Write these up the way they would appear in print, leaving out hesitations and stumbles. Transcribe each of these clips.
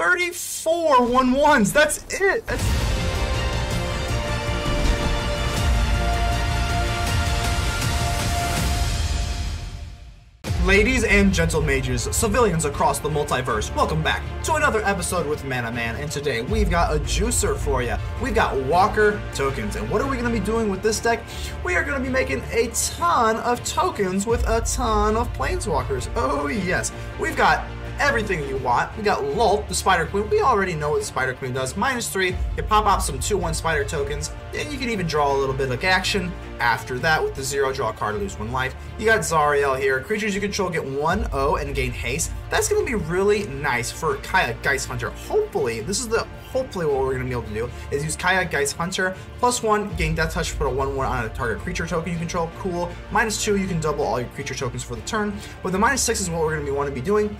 34 1/1s. That's it. Ladies and gentle mages, civilians across the multiverse, welcome back to another episode with Mana Man, and today we've got a juicer for you. We've got Walker tokens, and what are we going to be doing with this deck? We are going to be making a ton of tokens with a ton of planeswalkers. Oh yes, we've got everything you want. We got Lolth, the Spider Queen. We already know what the Spider Queen does. -3, you can pop out some 2/1 spider tokens, and you can even draw a little bit of action after that with the 0, draw a card, lose 1 life. You got Zariel here. Creatures you control get 1/0 and gain haste. That's going to be really nice for Kaya Geist Hunter. Hopefully what we're going to be able to do is use Kaya Geist Hunter, +1, gain Death Touch, put a 1/1 on a target creature token you control. Cool. -2, you can double all your creature tokens for the turn. But the -6 is what we're going to want to be doing.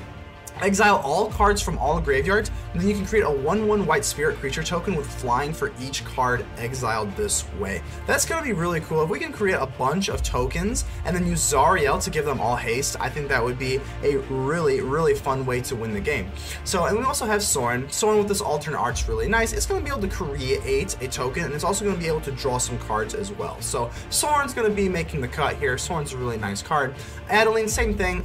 Exile all cards from all graveyards, and then you can create a 1/1 white spirit creature token with flying for each card exiled this way. That's going to be really cool. If we can create a bunch of tokens and then use Zariel to give them all haste, I think that would be a really fun way to win the game. So, and we also have Sorin. Sorin with this alternate art's really nice. It's going to be able to create a token, and it's also going to be able to draw some cards as well. So Sorin's going to be making the cut here. Sorin's a really nice card. Adeline, same thing.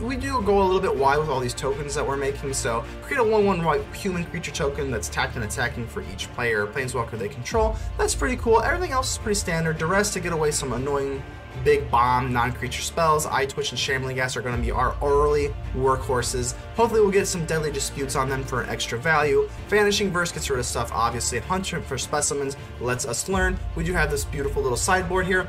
We do go a little bit wide with all these tokens that we're making, so create a 1/1 white human creature token that's tapped and attacking for each player planeswalker they control. That's pretty cool. Everything else is pretty standard. Duress to get away some annoying big bomb non-creature spells. Eyetwitch and Shambling Ghast are going to be our early workhorses. Hopefully we'll get some Deadly Disputes on them for an extra value. Vanishing Verse gets rid of stuff, obviously. Hunter for Specimens lets us learn. We do have this beautiful little sideboard here.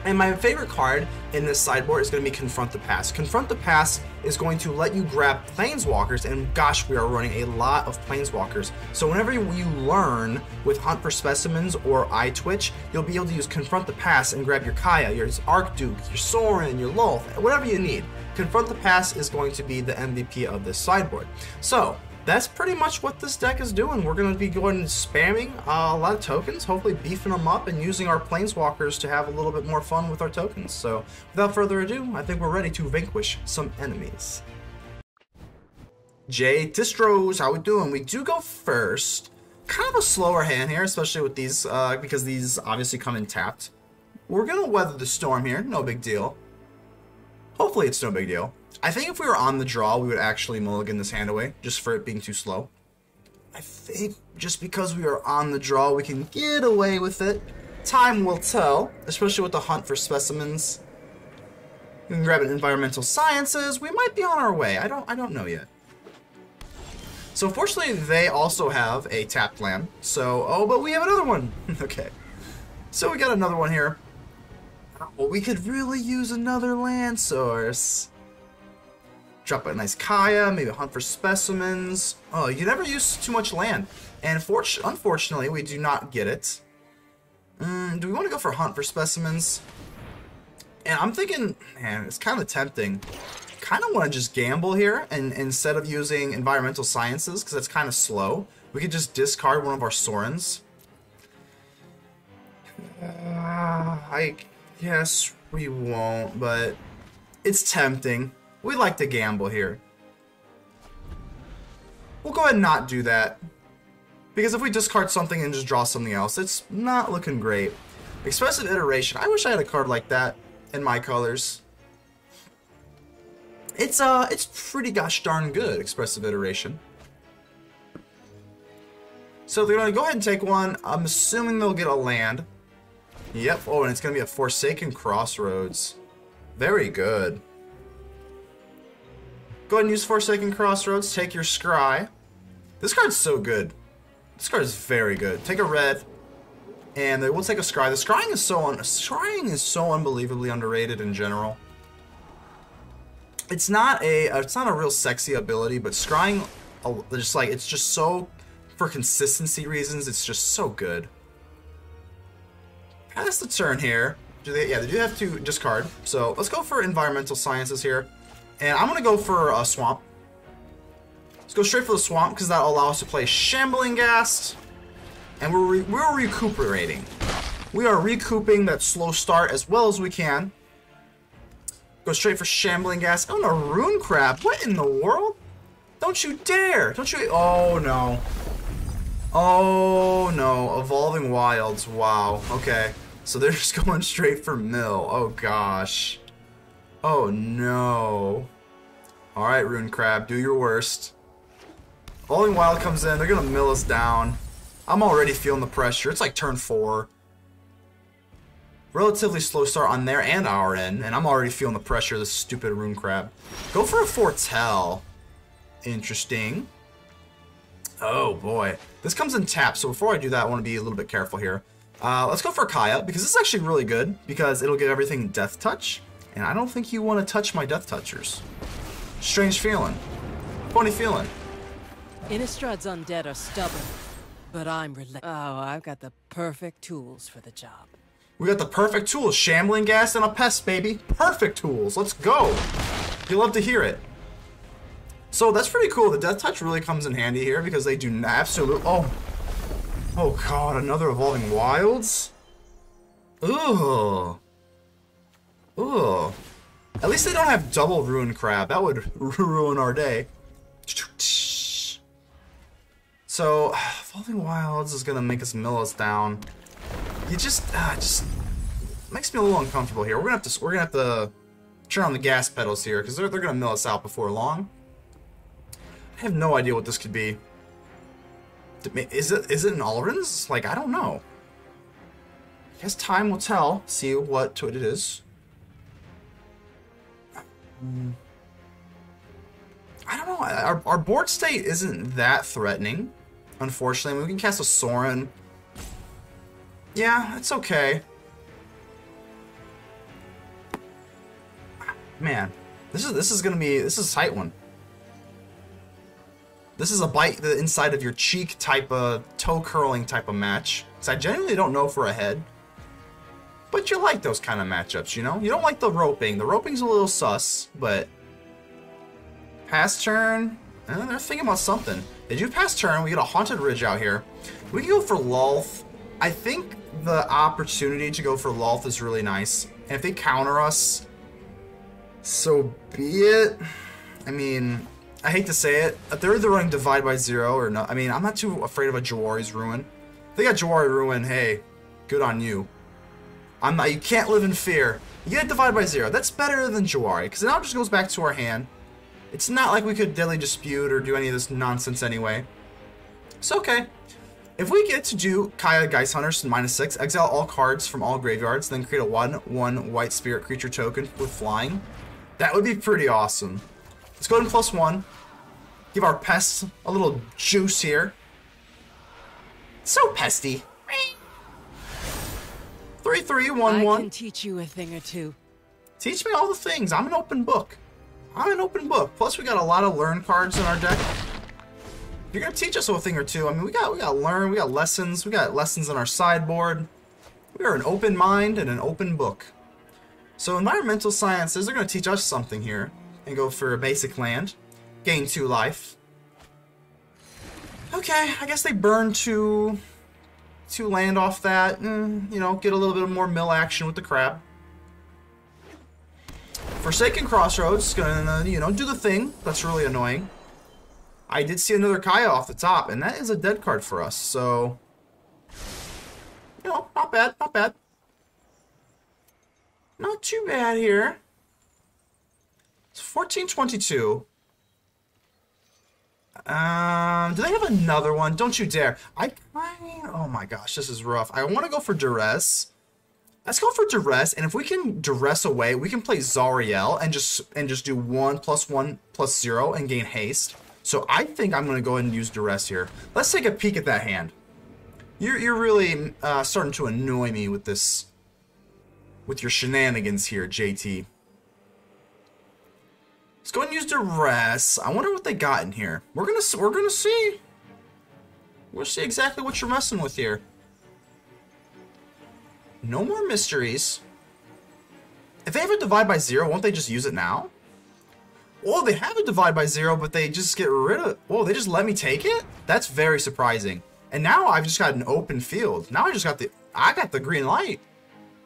And my favorite card in this sideboard is going to be Confront the Past. Confront the Past is going to let you grab planeswalkers, and gosh, we are running a lot of planeswalkers. So whenever you learn with Hunt for Specimens or Eyetwitch, you'll be able to use Confront the Past and grab your Kaya, your Archduke, your Sorin, your Lolth, whatever you need. Confront the Past is going to be the MVP of this sideboard. So that's pretty much what this deck is doing. We're going to be going and spamming a lot of tokens, hopefully beefing them up and using our planeswalkers to have a little bit more fun with our tokens. So without further ado, I think we're ready to vanquish some enemies. Jay Distros, how we doing? We do go first. Kind of a slower hand here, especially with these, because these obviously come in tapped. We're going to weather the storm here, no big deal. Hopefully it's no big deal. I think if we were on the draw, we would actually mulligan this hand away, just for it being too slow. I think just because we are on the draw, we can get away with it. Time will tell, especially with the Hunt for Specimens. We can grab an Environmental Sciences. We might be on our way. I don't know yet. So fortunately, they also have a tapped land. So, oh, but we have another one. Okay. So we got another one here. Well, we could really use another land source. Drop a nice Kaya, maybe Hunt for Specimens. Oh, you never use too much land. And unfortunately, we do not get it. Do we want to go for Hunt for Specimens? And I'm thinking, man, it's kind of tempting. Kind of want to just gamble here, and instead of using Environmental Sciences, because that's kind of slow, we could just discard one of our Sorins. I guess we won't, but it's tempting. We like to gamble here. We'll go ahead and not do that. Because if we discard something and just draw something else, it's not looking great. Expressive Iteration. I wish I had a card like that in my colors. It's pretty gosh darn good, Expressive Iteration. So they're going to go ahead and take one. I'm assuming they'll get a land. Yep. Oh, and it's going to be a Forsaken Crossroads. Very good. Go ahead and use Forsaken Crossroads, take your Scry. This card's so good. This card is very good. Take a red, and we'll take a Scry. The scrying is so unbelievably underrated in general. It's not a real sexy ability, but scrying, it's just so, for consistency reasons, it's just so good. Pass the turn here. Yeah, they do have to discard. So let's go for Environmental Sciences here. And I'm going to go for a Swamp. Let's go straight for the Swamp, because that'll allow us to play Shambling Ghast. And we're recuperating. We are recouping that slow start as well as we can. Go straight for Shambling Ghast. Oh, and a Rune Crab. What in the world? Don't you dare! Don't you... Oh, no. Oh, no. Evolving Wilds. Wow. Okay. So they're just going straight for mill. Oh, gosh. Oh, no. Alright, Rune Crab. Do your worst. Evolving Wild comes in. They're going to mill us down. I'm already feeling the pressure. It's like turn 4. Relatively slow start on their and our end, and I'm already feeling the pressure of this stupid Rune Crab. Go for a Foretell. Interesting. Oh boy. This comes in tap, so before I do that, I want to be a little bit careful here. Let's go for Kaya, because this is actually really good, because it'll get everything Death Touch, and I don't think you want to touch my Death Touchers. Strange feeling. Funny feeling. Innistrad's undead are stubborn, but I'm relentless. Oh, I've got the perfect tools for the job. We got the perfect tools. Shambling Ghast and a Pest, baby. Perfect tools. Let's go. You love to hear it. So that's pretty cool. The Death Touch really comes in handy here because they do absolute... Oh. Oh, God. Another Evolving Wilds? Ugh. Ugh. At least they don't have double Rune Crab. That would ruin our day. So, Evolving Wilds is going to make us mill us down. You just makes me a little uncomfortable here. We're gonna have to turn on the gas pedals here because they're gonna mill us out before long. I have no idea what this could be. Is it an Alrins? Like, I don't know. I guess time will tell. See what it is. I don't know. Our board state isn't that threatening, unfortunately. I mean, we can cast a Sorin. Yeah, it's okay. Man, this is a tight one. This is a bite the inside of your cheek type of toe curling type of match. So I genuinely don't know if we're ahead. But you like those kind of matchups, you know? You don't like the roping. The roping's a little sus, but pass turn. They're thinking about something. They do pass turn. We get a Haunted Ridge out here. We can go for Lolth. I think the opportunity to go for Lolth is really nice. And if they counter us, so be it. I mean, I hate to say it. If they're either running Divide by 0 or not. I mean, I'm not too afraid of a Jawari's Ruin. If they got Jawari Ruin, hey, good on you. I'm not. You can't live in fear. You get Divide by 0. That's better than Jawari, because it now just goes back to our hand. It's not like we could Deadly Dispute or do any of this nonsense anyway. It's okay. If we get to do Kaya Geist Hunters -6, exile all cards from all graveyards, then create a 1/1 white spirit creature token with flying, that would be pretty awesome. Let's go ahead and +1. Give our pests a little juice here. So pesty. 3/3/1/1. I can teach you a thing or two. Teach me all the things. I'm an open book. I'm an open book. Plus, we got a lot of learn cards in our deck. You're gonna teach us a thing or two. I mean, we got learn, we got lessons in our sideboard. We are an open mind and an open book. So environmental sciences, they're gonna teach us something here and go for a basic land, gain 2 life. Okay, I guess they burn two land off that, and you know, get a little bit more mill action with the crab. Forsaken Crossroads, gonna do the thing. That's really annoying. I did see another Kaya off the top, and that is a dead card for us, so... not bad, not bad. Not too bad here. It's 14/22. Do they have another one? Don't you dare. Oh my gosh, this is rough. I want to go for Duress. Let's go for Duress, and if we can Duress away, we can play Zariel and just do 1/1/0 and gain haste. So I think I'm going to go ahead and use Duress here. Let's take a peek at that hand. You're really starting to annoy me with this, with your shenanigans here, JT. Let's go ahead and use Duress. I wonder what they got in here. We're gonna see. We'll see exactly what you're messing with here. No more mysteries. If they have a Divide by 0, won't they just use it now? Oh, they have a Divide by 0, but they just get rid of it. Whoa, they just let me take it? That's very surprising. And now I've just got an open field. Now I got the green light.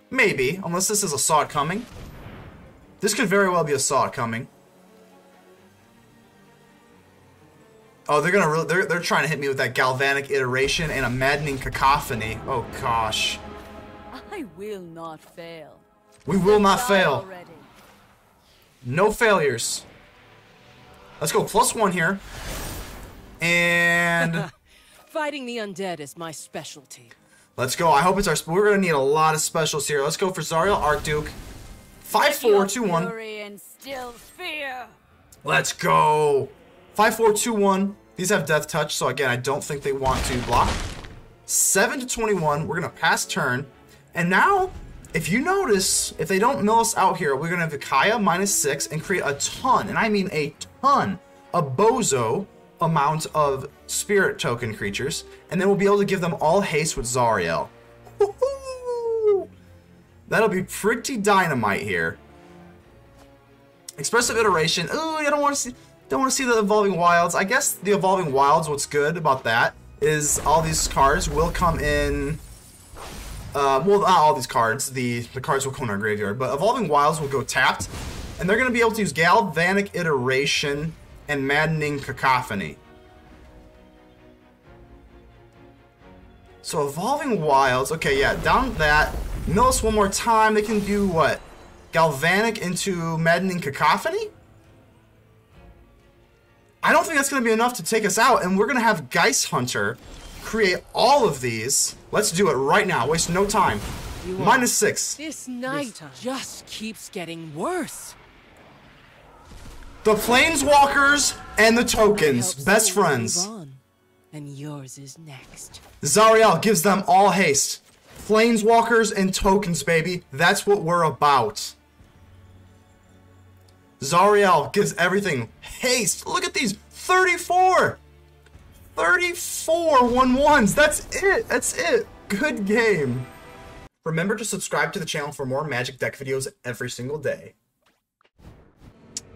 Maybe, unless this is a Saw It Coming. This could very well be a Saw It Coming. Oh, they're trying to hit me with that Galvanic Iteration and a Maddening Cacophony. Oh gosh. I will not fail. We will not fail. Already. No failures. Let's go +1 here. And Fighting the undead is my specialty. let's go. I hope it's our. We're gonna need a lot of specials here. Let's go for Zariel, Archduke. 5-4-2-1. Fury and still fear. Let's go. 5-4-2-1. These have Death Touch, so again, I don't think they want to block. 7-21. We're gonna pass turn, and now, if you notice, if they don't mill us out here, we're gonna have Kaya -6 and create a ton, and I mean a ton, a bozo amount of spirit token creatures, and then we'll be able to give them all haste with Zariel. Woohoo! That'll be pretty dynamite here. Expressive Iteration. Ooh, I don't want to see the Evolving Wilds. I guess the Evolving Wilds, what's good about that is all these cards will come in. Well, not all these cards. The cards will come in our graveyard, but Evolving Wilds will go tapped, and they're going to be able to use Galvanic Iteration and Maddening Cacophony. So Evolving Wilds, okay, yeah, down that. Mill us one more time. They can do what? Galvanic into Maddening Cacophony? I don't think that's going to be enough to take us out, and we're going to have Geist Hunter create all of these. Let's do it right now. Waste no time. -6. This night just keeps getting worse. The Planeswalkers and the tokens. Best friends. And yours is next. Zariel gives them all haste. Planeswalkers and tokens, baby. That's what we're about. Zariel gives everything haste. Look at these. 34. 34 1/1s. That's it. That's it. Good game. Remember to subscribe to the channel for more Magic deck videos every single day.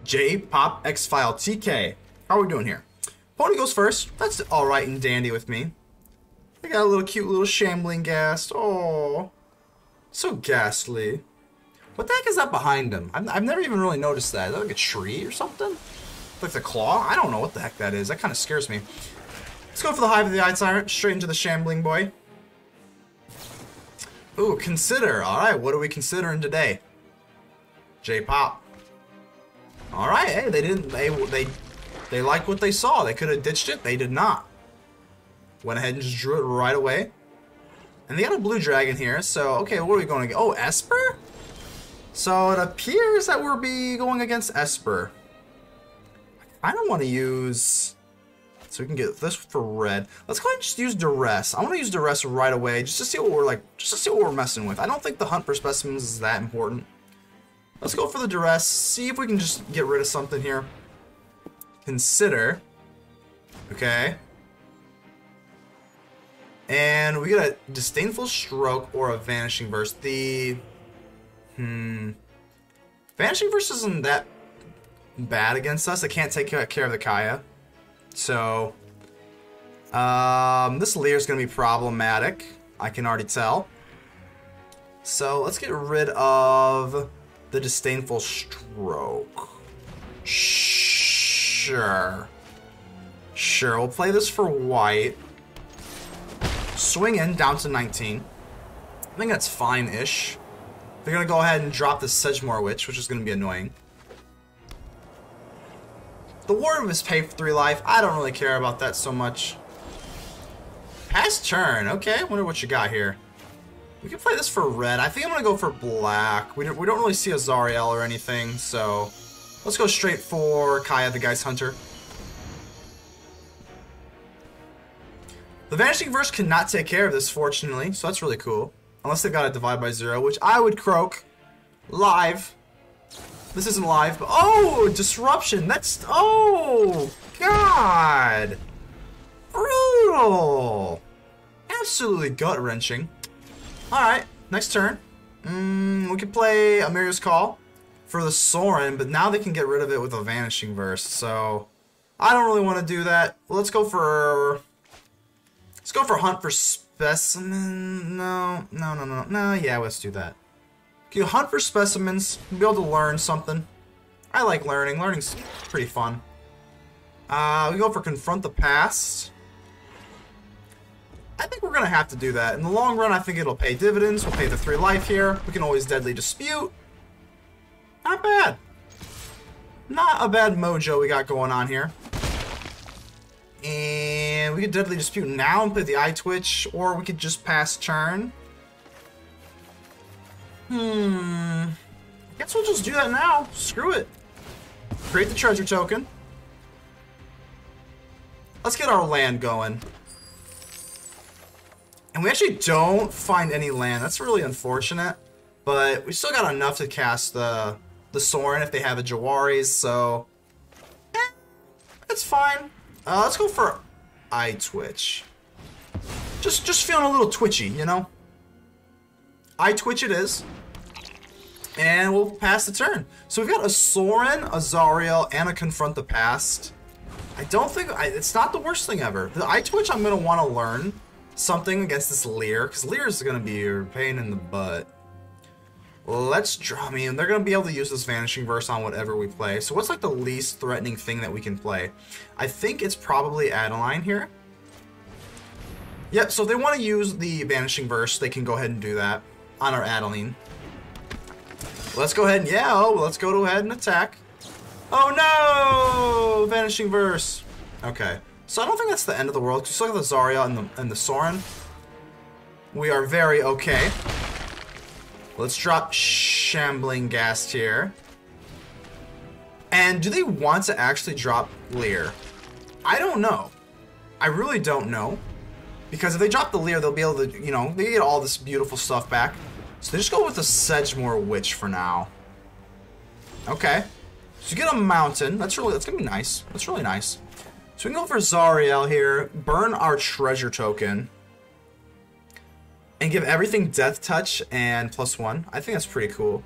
J Pop X File TK. How are we doing here? Pony goes first. That's alright and dandy with me. I got a little cute little Shambling Ghast. Oh, so ghastly. What the heck is that behind him? I've never even really noticed that. Is that like a tree or something? Like the claw? I don't know what the heck that is. That kind of scares me. Let's go for the Hive of the Eye Tyrant. Straight into the Shambling boy. Ooh, consider. Alright, what are we considering today? J-Pop. Alright, hey, they liked what they saw. They could have ditched it. They did not. Went ahead and just drew it right away. And they got a blue dragon here, so, okay, what are we going to get? Oh, Esper? So it appears that we'll be going against Esper. I don't want to use... So we can get this for red. Let's go ahead and just use Duress. I want to use Duress right away, just to see what we're messing with. I don't think the hunt for specimens is that important. Let's go for the Duress, see if we can just get rid of something here. Consider. Okay. And we get a Disdainful Stroke or a Vanishing Verse. The... Vanishing Verse isn't that bad against us. It can't take care of the Kaya. So... this Lear's going to be problematic. I can already tell. So let's get rid of the Disdainful Stroke. Sure. Sure, we'll play this for white. Swing in, down to 19. I think that's fine-ish. They're going to go ahead and drop the Sedgemoor Witch, which is going to be annoying. The Ward is paid for 3 life. I don't really care about that so much. Pass turn. Okay, wonder what you got here. We can play this for red. I think I'm going to go for black. We don't really see a Zariel or anything, so... Let's go straight for Kaya the Geist Hunter. The Vanishing Verse cannot take care of this, fortunately, so that's really cool. Unless they got a Divide by 0, which I would croak. Live. This isn't live, but... Oh! Disruption! That's... Oh! God! Brutal! Absolutely gut-wrenching. Alright, next turn. We could play Emeria's Call for the Sorin, but now they can get rid of it with a Vanishing Verse, so... I don't really want to do that. Let's go for... Let's go for Hunt for Specimen. No, yeah, let's do that. You hunt for specimens, be able to learn something. I like learning. Learning's pretty fun. We go for Confront the Past. I think we're going to have to do that. In the long run, I think it'll pay dividends. We'll pay the 3 life here. We can always Deadly Dispute. Not bad. Not a bad mojo we got going on here. And we could Deadly Dispute now and play the Eyetwitch, or we could just pass turn. I guess we'll just do that now. Screw it. Create the treasure token. Let's get our land going. And we actually don't find any land. That's really unfortunate. But we still got enough to cast the Sorin if they have a Jawari's, so it's fine. Let's go for Eyetwitch. Just feeling a little twitchy, you know? Eyetwitch it is. And we'll pass the turn. So we've got a Sorin, a Zariel, and a Confront the Past. I don't think... it's not the worst thing ever. The Eyetwitch, I'm going to want to learn something against this Leer, because Leer is going to be a pain in the butt. Let's draw me, and they're going to be able to use this Vanishing Verse on whatever we play. So what's like the least threatening thing that we can play? I think it's probably Adeline here. Yep, so if they want to use the Vanishing Verse, they can go ahead and do that on our Adeline. Let's go ahead and, let's go ahead and attack. Oh no! Vanishing Verse. Okay, so I don't think that's the end of the world, because you still have the Zariel and the Sorin. We are very okay. Let's drop Shambling Ghast here. And do they want to actually drop Leer? I don't know. I really don't know. Because if they drop the Leer, they'll be able to, you know, they get all this beautiful stuff back. So they just go with the Sedgemoor Witch for now. Okay. So you get a mountain. That's gonna be nice. That's really nice. So we can go for Zariel here, burn our treasure token, and give everything Death Touch and +1. I think that's pretty cool.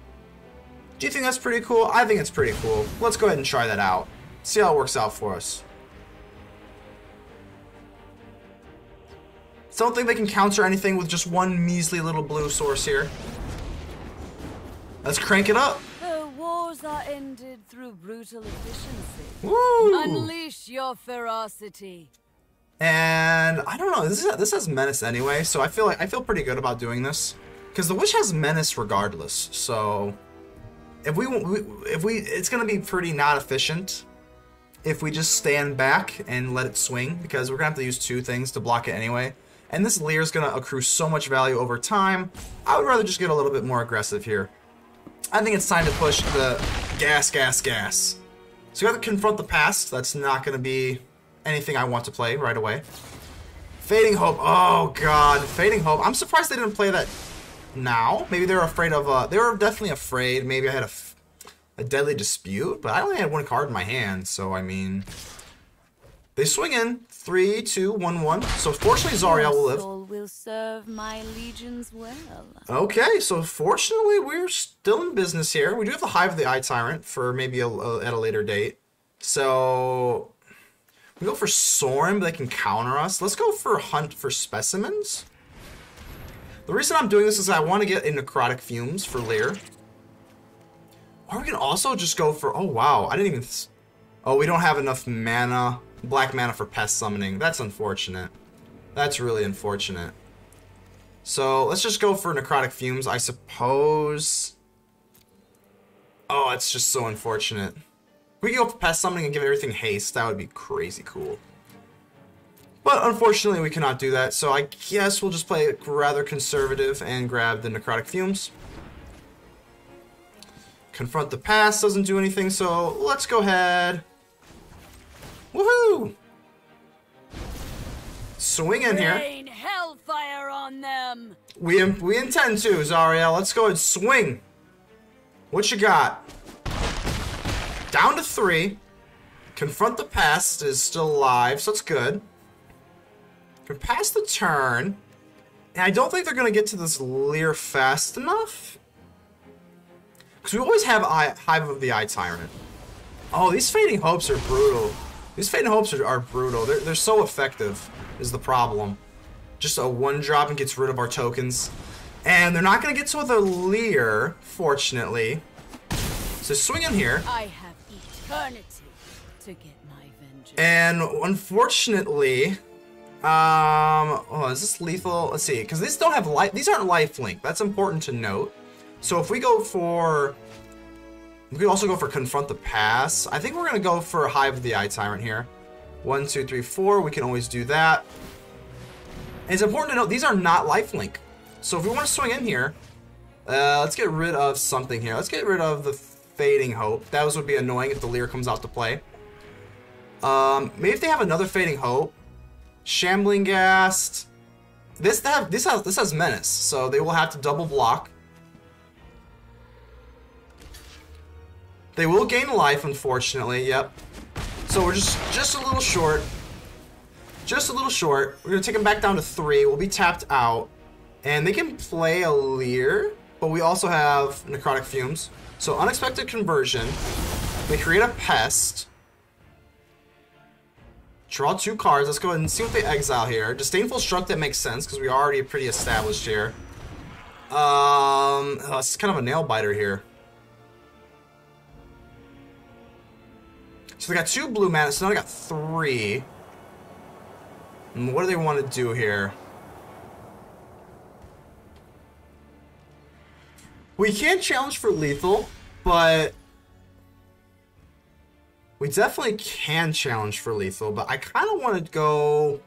Do you think that's pretty cool? I think it's pretty cool. Let's go ahead and try that out. See how it works out for us. So I don't think they can counter anything with just one measly little blue source here. Let's crank it up. The wars are ended through brutal efficiency. Woo! Unleash your ferocity. And I don't know. This has menace anyway, so I feel pretty good about doing this because the witch has menace regardless. So if we it's gonna be pretty not efficient if we just stand back and let it swing because we're gonna have to use 2 things to block it anyway. And this Leer is gonna accrue so much value over time. I would rather just get a little bit more aggressive here. I think it's time to push the gas. So we have to Confront the Past. That's not gonna be anything I want to play right away. Fading Hope. Oh god, Fading Hope. I'm surprised they didn't play that now. Maybe they were afraid of. They were definitely afraid. Maybe I had a Deadly Dispute, but I only had 1 card in my hand, so I mean, they swing in 3, 2, 1, 1. So fortunately, Zariel will live. Soul will serve my legions well. Okay, so fortunately, we're still in business here. We do have the Hive of the Eye Tyrant for maybe at a later date. So we go for Sorin, but they can counter us. Let's go for Hunt for Specimens. The reason I'm doing this is I want to get a Necrotic Fumes for Leer. Or we can also just go for... Oh, wow. I didn't even... Oh, we don't have enough mana. Black mana for Pest Summoning. That's unfortunate. That's really unfortunate. So, let's just go for Necrotic Fumes, I suppose. Oh, it's just so unfortunate. We can go for Pest Summoning and give everything haste. That would be crazy cool. But unfortunately, we cannot do that. So I guess we'll just play it rather conservative and grab the Necrotic Fumes. Confront the Past doesn't do anything, so let's go ahead. Woohoo! Swing in here. Rain hellfire on them. We intend to, Zariel. Let's go ahead and swing. What you got? Down to 3. Confront the Past is still alive, so that's good. Can pass the turn. And I don't think they're going to get to this Leer fast enough. Because we always have Hive of the Eye Tyrant. Oh, these Fading Hopes are brutal. These Fading Hopes are brutal. They're so effective, is the problem. Just a 1-drop and gets rid of our tokens. And they're not going to get to the Leer, fortunately. So swing in here. I have eternity to get my vengeance. And unfortunately, oh, is this lethal? Let's see, because these don't have life. These aren't lifelink. That's important to note. So if we go for, we could also go for Confront the Past. I think we're gonna go for Hive of the Eye Tyrant here. 1, 2, 3, 4. We can always do that. And it's important to note these are not lifelink. So if we want to swing in here, let's get rid of something here. Let's get rid of the Fading Hope. That would be annoying if the Leer comes out to play. Maybe if they have another Fading Hope, Shambling Ghast. This has Menace, so they will have to double block. They will gain life, unfortunately. Yep. So we're just a little short. Just a little short. We're gonna take them back down to 3. We'll be tapped out, and they can play a Leer, but we also have Necrotic Fumes. So unexpected conversion. We create a Pest. Draw 2 cards. Let's go ahead and see what they exile here. Disdainful Struck, that makes sense because we are already pretty established here. It's kind of a nail biter here. So they got 2 blue mana, so now they got 3. And what do they want to do here? We can't challenge for lethal, but we definitely can challenge for lethal, but I kind of want to go...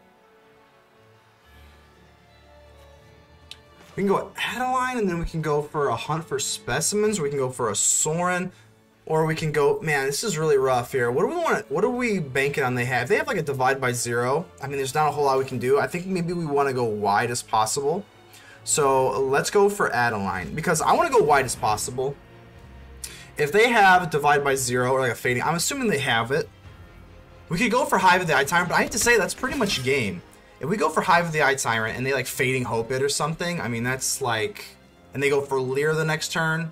We can go Adeline, and then we can go for a Hunt for Specimens, or we can go for a Sorin, or we can go... Man, this is really rough here. What do we want? What are we banking on they have? They have like a Divide by 0. I mean, there's not a whole lot we can do. I think maybe we want to go wide as possible. So let's go for Adeline, because I want to go wide as possible. If they have Divide by 0 or like a Fading, I'm assuming they have it. We could go for Hive of the Eye Tyrant, but I have to say that's pretty much game. If we go for Hive of the Eye Tyrant and they like Fading Hope it or something, I mean that's like, and they go for Leer the next turn,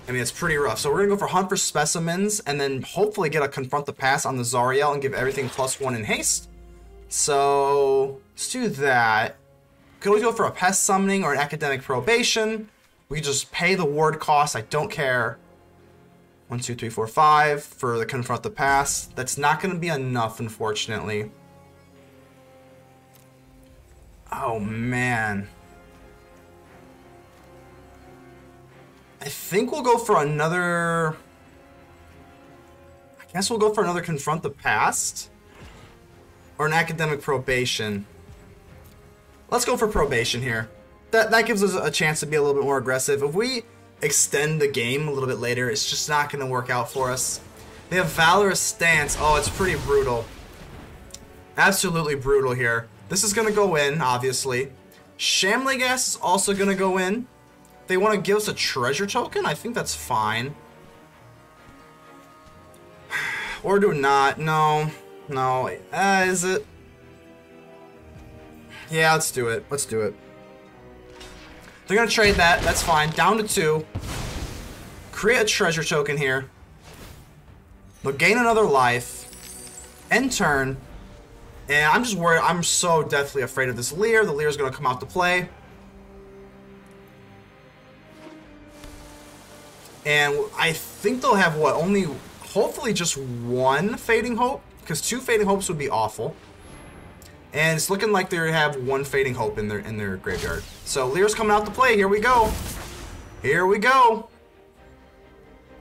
I mean it's pretty rough. So we're gonna go for Hunt for Specimens and then hopefully get a Confront the Past on the Zariel and give everything +1 in haste. So let's do that. Could always go for a Pest Summoning or an Academic Probation. We can just pay the ward cost. I don't care. 1, 2, 3, 4, 5 for the Confront the Past. That's not going to be enough, unfortunately. Oh, man. I think we'll go for another... I guess we'll go for another Confront the Past. Or an Academic Probation. Let's go for Probation here. That gives us a chance to be a little bit more aggressive. If we extend the game a little bit later, it's just not going to work out for us. They have Valorous Stance. Oh, it's pretty brutal. Absolutely brutal here. This is going to go in, obviously. Shambling Ghast is also going to go in. They want to give us a treasure token? I think that's fine. Or do not. No. No. Is it? Yeah, let's do it. Let's do it. They're going to trade that. That's fine. Down to 2. Create a treasure token here. They'll gain another life. End turn. And I'm just worried. I'm so deathly afraid of this Leer. The Leer's going to come out to play. And I think they'll have, what, only, hopefully just 1 Fading Hope. Because 2 Fading Hopes would be awful. And it's looking like they have 1 Fading Hope in their graveyard. So Leer's coming out to play. Here we go. Here we go.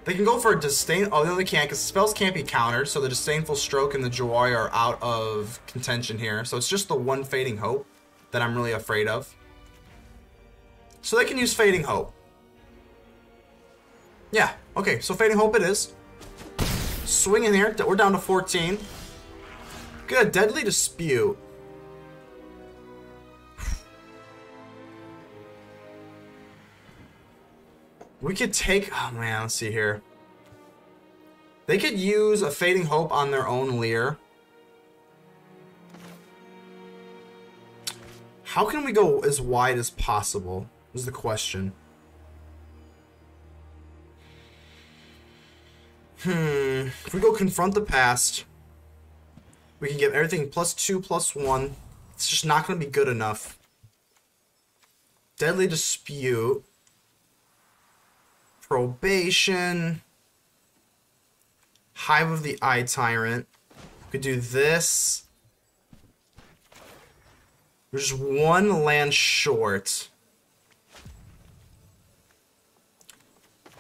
They can go for a Disdain... Oh, no, they can't, because spells can't be countered. So the Disdainful Stroke and the Joy are out of contention here. So it's just the 1 Fading Hope that I'm really afraid of. So they can use Fading Hope. Yeah, okay, so Fading Hope it is. Swing in here. We're down to 14. Good, Deadly Dispute. We could take... Oh, man, let's see here. They could use a Fading Hope on their own Leer. How can we go as wide as possible, is the question. If we go Confront the Past, we can give everything +2, +1. It's just not going to be good enough. Deadly Dispute. Probation. Hive of the Eye Tyrant. Could do this. We're just one land short.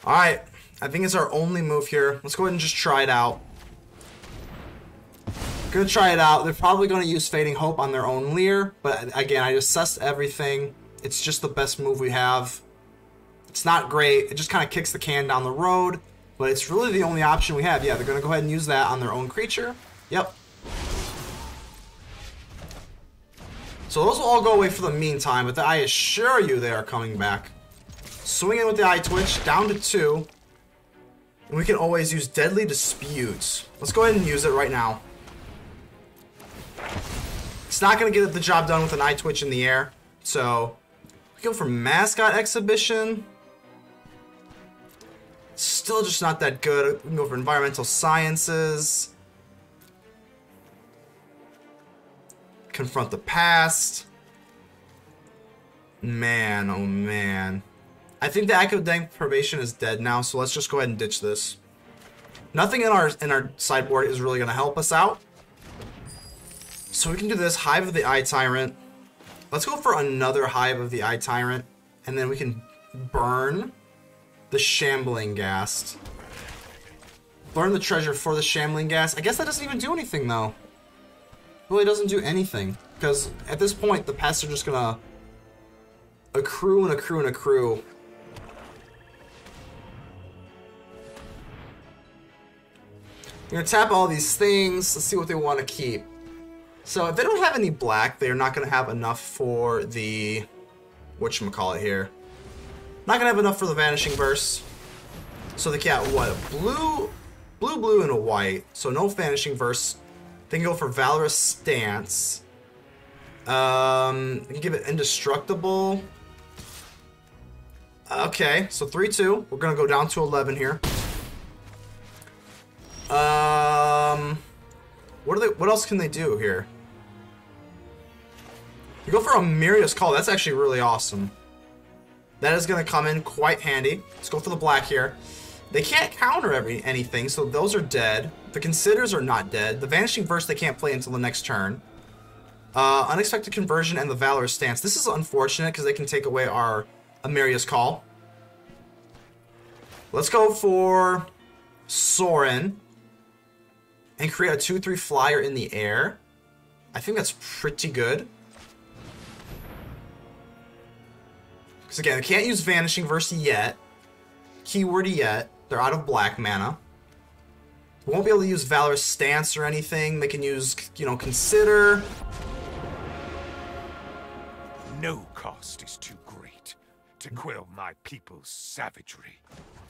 Alright. I think it's our only move here. Let's go ahead and just try it out. Gonna try it out. They're probably gonna use Fading Hope on their own Leer, but again, I assessed everything. It's just the best move we have. It's not great. It just kind of kicks the can down the road, but it's really the only option we have. Yeah, they're gonna go ahead and use that on their own creature. Yep. So those will all go away for the meantime, but I assure you they are coming back. Swing in with the Eyetwitch, down to 2. And we can always use Deadly Dispute. Let's go ahead and use it right now. It's not going to get the job done with an Eyetwitch in the air. So, we go for Mascot Exhibition. Still just not that good. We can go for Environmental Sciences. Confront the Past. Man, oh man. I think the Academic Probation is dead now, so let's just go ahead and ditch this. Nothing in our sideboard is really going to help us out. So we can do this, Hive of the Eye Tyrant. Let's go for another Hive of the Eye Tyrant, and then we can burn the Shambling Ghast. Burn the treasure for the Shambling Ghast. I guess that doesn't even do anything, though. It really doesn't do anything, because at this point, the pests are just going to accrue and accrue and accrue. You're going to tap all these things. Let's see what they want to keep. So if they don't have any black, they're not going to have enough for the... whatchamacallit here. Not going to have enough for the Vanishing Verse. So they got, what, a blue, and a white. So no Vanishing Verse. They can go for Valorous Stance. They can give it Indestructible. Okay, so 3-2. We're going to go down to 11 here. What else can they do here? You go for Emeria's Call. That's actually really awesome. That is going to come in quite handy. Let's go for the black here. They can't counter anything, so those are dead. The Considers are not dead. The Vanishing Verse they can't play until the next turn. Unexpected Conversion and the Valorous Stance. This is unfortunate because they can take away our Emeria's Call. Let's go for Sorin and create a 2/3 flyer in the air. I think that's pretty good. Because again, they can't use Vanishing Verse yet. Keyword yet. They're out of black mana. We won't be able to use Valorous Stance or anything. They can use, you know, Consider. No cost is too great to quell my people's savagery.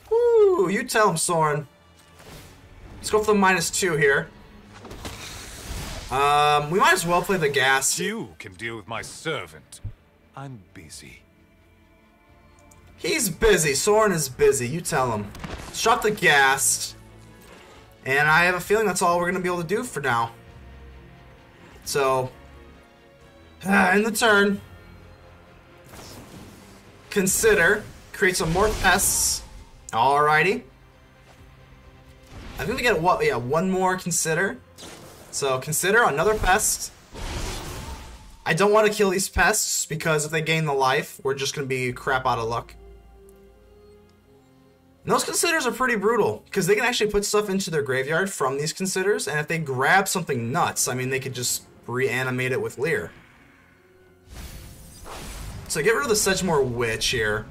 Woo! You tell him, Sorin. Let's go for the -2 here. We might as well play the Ghast. You can deal with my servant. I'm busy. He's busy. Sorin is busy. You tell him. Shut the Ghast. And I have a feeling that's all we're going to be able to do for now. So, in the turn, Consider. Create some more pests. Alrighty. I think we get what? Yeah, one more Consider. So Consider another pest. I don't want to kill these pests because if they gain the life, we're just going to be crap out of luck. And those Considers are pretty brutal because they can actually put stuff into their graveyard from these Considers, and if they grab something nuts, I mean, they could just reanimate it with Leer. So get rid of the Sedgemoor Witch here.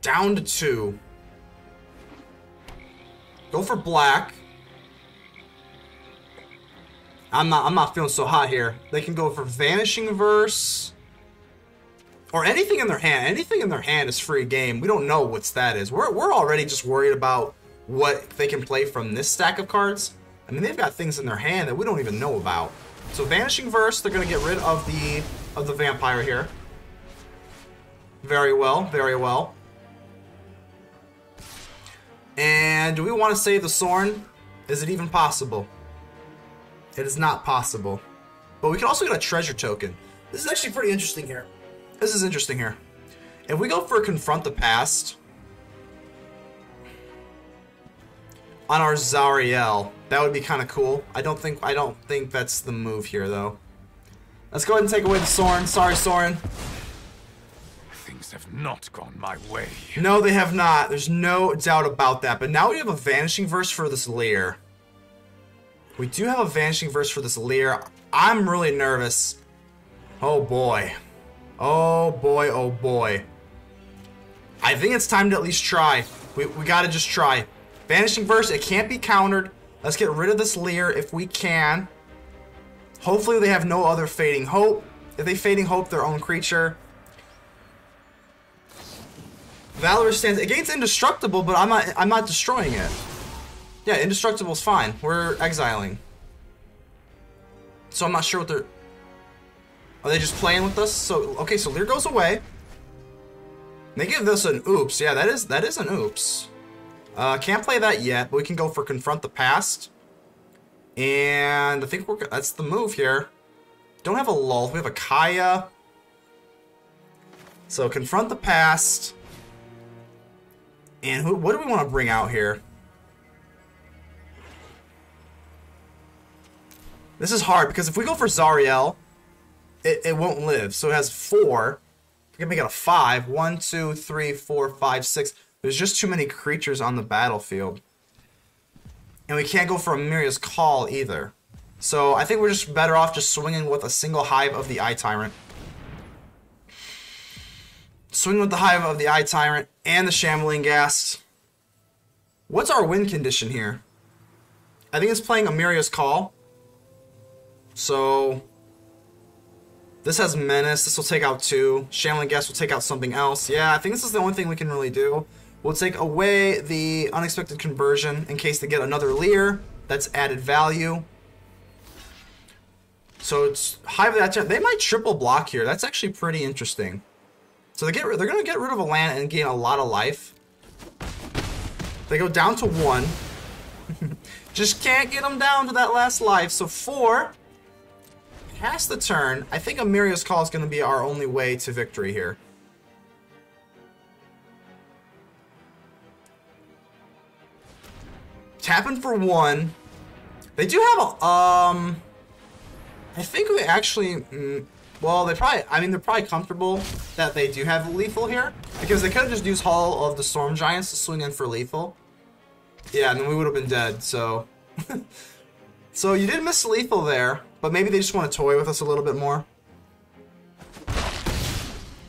Down to 2. Go for black. I'm not feeling so hot here. They can go for Vanishing Verse. Or anything in their hand. Anything in their hand is free game. We don't know what that is. We're already just worried about what they can play from this stack of cards. I mean, they've got things in their hand that we don't even know about. So Vanishing Verse, they're going to get rid of the vampire here. Very well, very well. And do we want to save the Sorin? Is it even possible? It is not possible. But we can also get a treasure token. This is actually pretty interesting here. This is interesting here. If we go for Confront the Past, on our Zariel. That would be kind of cool. I don't think that's the move here, though. Let's go ahead and take away the Sorin. Sorry, Sorin. Things have not gone my way. No, they have not. There's no doubt about that. But now we have a Vanishing Verse for this Leer. We do have a Vanishing Verse for this Leer. I'm really nervous. Oh, boy. Oh, boy, oh, boy. I think it's time to at least try. We gotta just try. Vanishing Verse, it can't be countered. Let's get rid of this Leer if we can. Hopefully they have no other Fading Hope. If they Fading Hope their own creature. Valor stands. It gains Indestructible, but I'm not destroying it. Yeah, Indestructible is fine. We're exiling. So I'm not sure what they're... Are they just playing with us? So okay, so Leer goes away. They give this an oops. Yeah, that is an oops. Can't play that yet, but we can go for Confront the Past. And I think that's the move here. Don't have a Lolth. We have a Kaya. So Confront the Past. And what do we want to bring out here? This is hard because if we go for Zariel, it won't live. So it has 4. We can make it a 5. 1, 2, 3, 4, 5, 6. There's just too many creatures on the battlefield. And we can't go for Emeria's Call either. So I think we're just better off just swinging with a single Hive of the Eye Tyrant. Swing with the Hive of the Eye Tyrant and the Shambling Ghast. What's our win condition here? I think it's playing Emeria's Call. So this has Menace. This will take out 2. Shambling Ghast will take out something else. Yeah, I think this is the only thing we can really do. We'll take away the Unexpected Conversion in case they get another Leer. That's added value. So it's Hive of that. They might triple block here. That's actually pretty interesting. So they're going to get rid of a land and gain a lot of life. They go down to 1. Just can't get them down to that last life. So 4. Past the turn. I think Emeria's Call is going to be our only way to victory here. Tapping for 1. They do have a, I think we actually, well, they're probably comfortable that they do have lethal here, because they could have just used Hall of the Storm Giants to swing in for lethal. Yeah, and then we would have been dead, so. So you did miss lethal there, but maybe they just want to toy with us a little bit more.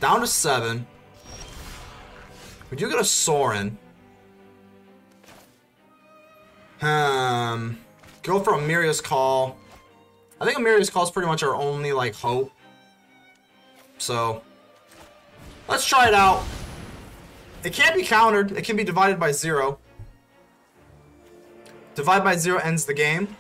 Down to 7. We do get a Sorin. Go for Emeria's Call. I think Emeria's Call is pretty much our only, like, hope. So, let's try it out. It can't be countered. It can be divided by 0. Divide by 0 ends the game.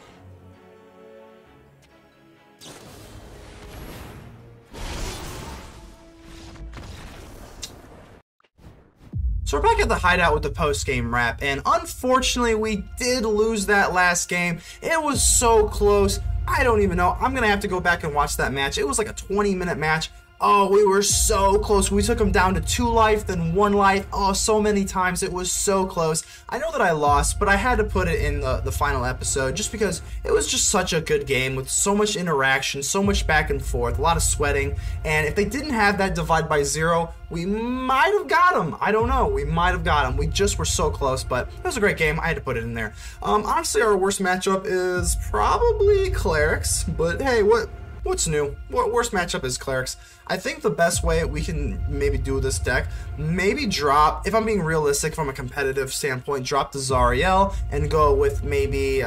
So we're back at the hideout with the post-game wrap, and unfortunately we did lose that last game. It was so close. I don't even know. I'm going to have to go back and watch that match. It was like a 20-minute match. Oh, we were so close. We took them down to 2 life, then 1 life. Oh, so many times. It was so close. I know that I lost, but I had to put it in the final episode just because it was just such a good game with so much interaction, so much back and forth, a lot of sweating. And if they didn't have that divide by 0, we might have got them. I don't know. We might have got them. We just were so close, but it was a great game. I had to put it in there. Honestly, our worst matchup is probably Clerics, but hey, what's new? What worst matchup is Clerics? I think the best way we can maybe do this deck, maybe drop, if I'm being realistic from a competitive standpoint, drop the Zariel and go with maybe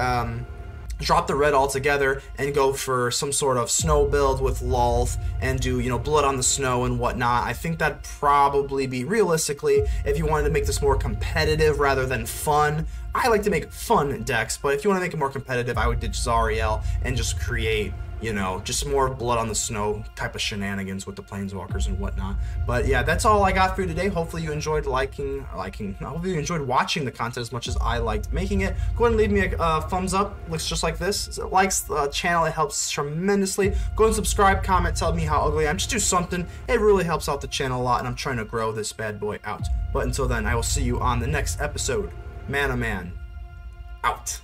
drop the red altogether and go for some sort of snow build with Lolth and do, you know, blood on the snow and whatnot. I think that'd probably be, realistically, if you wanted to make this more competitive rather than fun. I like to make fun decks, but if you want to make it more competitive, I would ditch Zariel and just create, you know, just more blood on the snow type of shenanigans with the planeswalkers and whatnot. But yeah, that's all I got for you today. Hopefully you enjoyed hopefully you enjoyed watching the content as much as I liked making it. Go ahead and leave me a thumbs up. Looks just like this. It likes the channel. It helps tremendously. Go ahead and subscribe, comment, tell me how ugly I am. Just do something. It really helps out the channel a lot, and I'm trying to grow this bad boy out. But until then, I will see you on the next episode. Man, oh man. out.